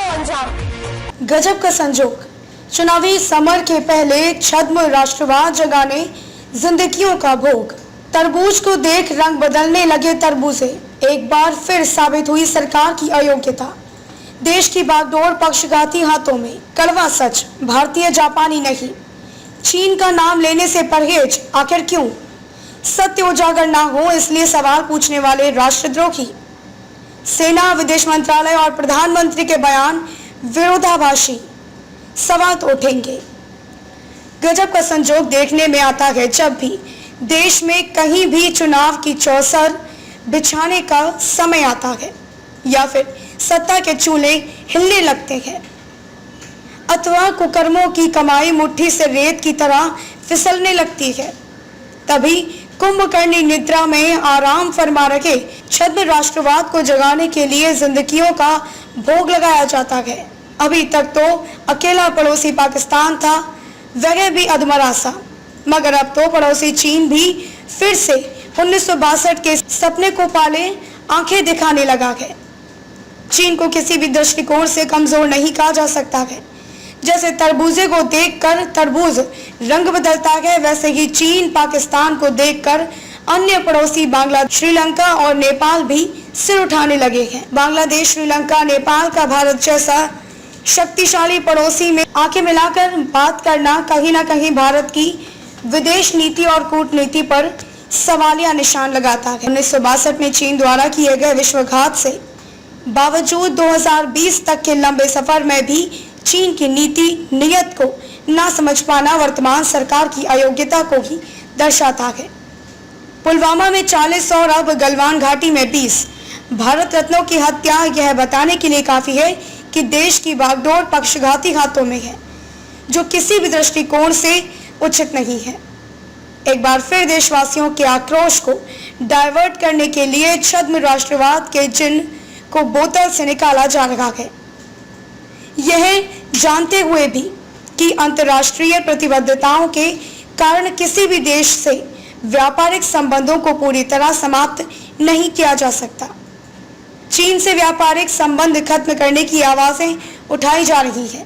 अंजाम। गजब का संजोग, चुनावी समर के पहले छद्म राष्ट्रवाद जगाने जिंदगियों का भोग। तरबूज को देख रंग बदलने लगे तरबूजे, एक बार फिर साबित हुई सरकार की अयोग्यता। देश की बागडोर पक्षघाती हाथों में, कड़वा सच भारतीय जापानी नहीं, चीन का नाम लेने से परहेज आखिर क्यों? सत्य उजागर ना हो इसलिए सवाल पूछने वाले राष्ट्रद्रोही। सेना, विदेश मंत्रालय और प्रधानमंत्री के बयान विरोधाभासी, सवाल तो उठेंगे। गजब का संजोग देखने में आता है जब भी देश में कहीं भी चुनाव की चौसर बिछाने का समय आता है या फिर सत्ता के चूल्हे हिलने लगते हैं अथवा कुकर्मों की कमाई मुट्ठी से रेत की तरह फिसलने लगती है, तभी कुंभकर्णी निद्रा में आराम फरमा रखे छद्म राष्ट्रवाद को जगाने के लिए जिंदगियों का भोग लगाया जाता है। अभी तक तो अकेला पड़ोसी पाकिस्तान था, वह भी अधमरासा, मगर अब तो पड़ोसी चीन भी फिर से 1962 के सपने को पाले आंखें दिखाने लगा है। चीन को किसी भी दृष्टिकोण से कमजोर नहीं कहा जा सकता है। जैसे तरबूजे को देखकर तरबूज रंग बदलता है, वैसे ही चीन पाकिस्तान को देखकर अन्य पड़ोसी बांग्लादेश, श्रीलंका और नेपाल भी सिर उठाने लगे हैं। बांग्लादेश, श्रीलंका, नेपाल का भारत जैसा शक्तिशाली पड़ोसी में आंखें मिलाकर बात करना कहीं ना कहीं भारत की विदेश नीति और कूटनीति पर सवालिया निशान लगाता है। 1962 में चीन द्वारा किए गए विश्वघात से बावजूद 2020 तक के लंबे सफर में भी चीन की नीति नियत को ना समझ पाना वर्तमान सरकार की अयोग्यता को ही दर्शाता है। पुलवामा में 40 और अब गलवान घाटी में 20 भारत रत्नों की हत्या यह बताने के लिए काफी है कि देश की बागडोर पक्षघाती हाथों में है, जो किसी भी दृष्टिकोण से उचित नहीं है। एक बार फिर देशवासियों के आक्रोश को डाइवर्ट करने के लिए छद्म राष्ट्रवाद के जिन को बोतल से निकाला जा रहा है, यह जानते हुए भी कि अंतर्राष्ट्रीय प्रतिबद्धताओं के कारण किसी भी देश से व्यापारिक संबंधों को पूरी तरह समाप्त नहीं किया जा सकता। चीन से व्यापारिक संबंध खत्म करने की आवाजें उठाई जा रही है।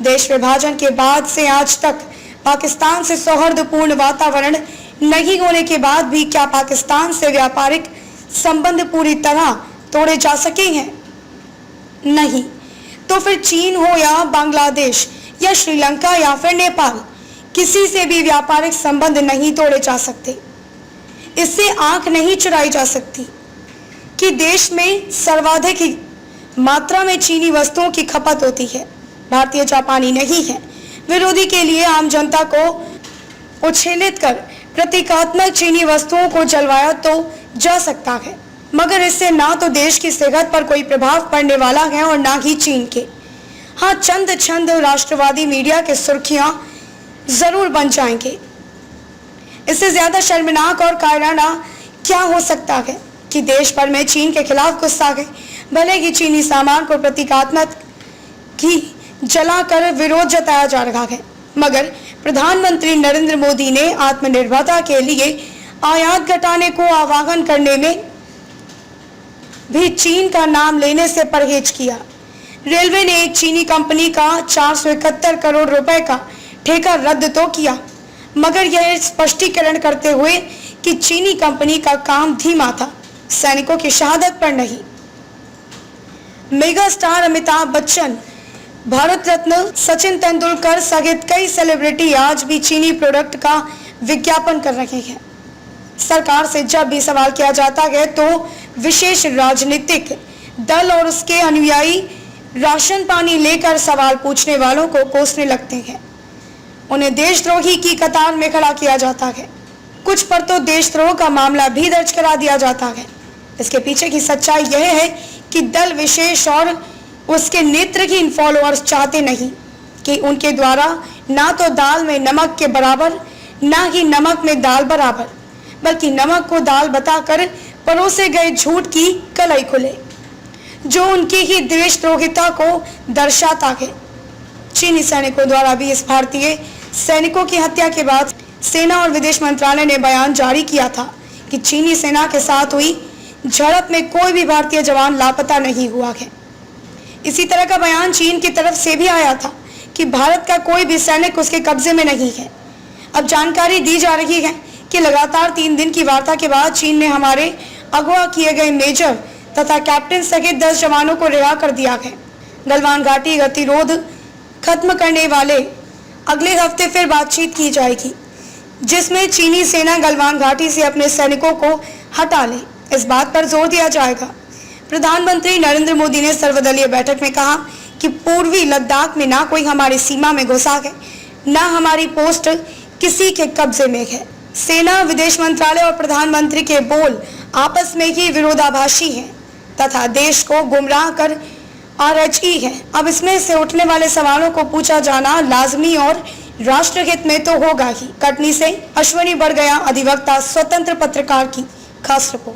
देश विभाजन के बाद से आज तक पाकिस्तान से सौहार्दपूर्ण वातावरण नहीं होने के बाद भी क्या पाकिस्तान से व्यापारिक संबंध पूरी तरह तोड़े जा सके हैं? नहीं। तो फिर चीन हो या बांग्लादेश या श्रीलंका या फिर नेपाल, किसी से भी व्यापारिक संबंध नहीं तोड़े जा सकते। इससे आंख नहीं चुराई जा सकती कि देश में सर्वाधिक मात्रा में चीनी वस्तुओं की खपत होती है, भारतीय जापानी नहीं है। विरोधी के लिए आम जनता को उछेलित कर प्रतीकात्मक चीनी वस्तुओं को जलवाया तो जा सकता है, मगर इससे ना तो देश की सेहत पर कोई प्रभाव पड़ने वाला है और ना ही चीन के। हाँ, चंद छंद राष्ट्रवादी मीडिया के सुर्खियां जरूर बन जाएंगे। इससे ज्यादा शर्मनाक और कायराना क्या हो सकता है कि देश भर में चीन के खिलाफ गुस्सा है। भले ही चीनी सामान को प्रतीकात्मक की जलाकर विरोध जताया जा रहा है, मगर प्रधानमंत्री नरेंद्र मोदी ने आत्मनिर्भरता के लिए आयात घटाने को आह्वान करने में भी चीन का नाम लेने से परहेज किया। रेलवे ने एक चीनी कंपनी का 471 करोड़ रुपए का ठेका रद्द तो किया, मगर यह स्पष्टीकरण करते हुए कि चीनी कंपनी का काम धीमा था, सैनिकों की शहादत पर नहीं। मेगा स्टार अमिताभ बच्चन, भारत रत्न सचिन तेंदुलकर सहित कई सेलिब्रिटी आज भी चीनी प्रोडक्ट का विज्ञापन कर रहे हैं। सरकार से जब भी सवाल किया जाता है तो विशेष राजनीतिक दल और उसके अनुयायी राशन पानी लेकर सवाल पूछने वालों को कोसने लगते हैं। उन्हें देशद्रोही की कतार में खड़ा किया जाता है। कुछ पर तो देशद्रोह का मामला भी दर्ज करा दिया जाता है। इसके पीछे की सच्चाई यह है कि दल विशेष और उसके नेत्रहीन फॉलोअर्स चाहते नहीं कि उनके द्वारा ना तो दाल में नमक के बराबर, ना ही नमक में दाल बराबर, बल्कि नमक को दाल बताकर परोसे गए झूठ की कलई खुले, जो उनकी ही देशद्रोहिता को दर्शाता है। चीनी सैनिकों द्वारा भी इस भारतीय सैनिकों की हत्या के बाद सेना और विदेश मंत्रालय ने बयान जारी किया था कि चीनी सेना के साथ हुई झड़प में कोई भी भारतीय जवान लापता नहीं हुआ है। इसी तरह का बयान चीन की तरफ से भी आया था कि भारत का कोई भी सैनिक उसके कब्जे में नहीं है। अब जानकारी दी जा रही है कि लगातार 3 दिन की वार्ता के बाद चीन ने हमारे अगवा किए गए मेजर तथा कैप्टन सहित 10 जवानों को रिहा कर दिया है। गलवान घाटी गतिरोध खत्म करने वाले अगले हफ्ते फिर बातचीत की जाएगी, जिसमें चीनी सेना गलवान घाटी से अपने सैनिकों को हटा ले, इस बात पर जोर दिया जाएगा। प्रधानमंत्री नरेंद्र मोदी ने सर्वदलीय बैठक में कहा कि पूर्वी लद्दाख में ना कोई हमारी सीमा में घुसा है, न हमारी पोस्ट किसी के कब्जे में है। सेना, विदेश मंत्रालय और प्रधानमंत्री के बोल आपस में ही विरोधाभासी हैं तथा देश को गुमराह कर रही है। अब इसमें से उठने वाले सवालों को पूछा जाना लाजमी और राष्ट्रहित में तो होगा ही। कटनी से अश्विनी बढ़ गया, अधिवक्ता, स्वतंत्र पत्रकार की खास रिपोर्ट।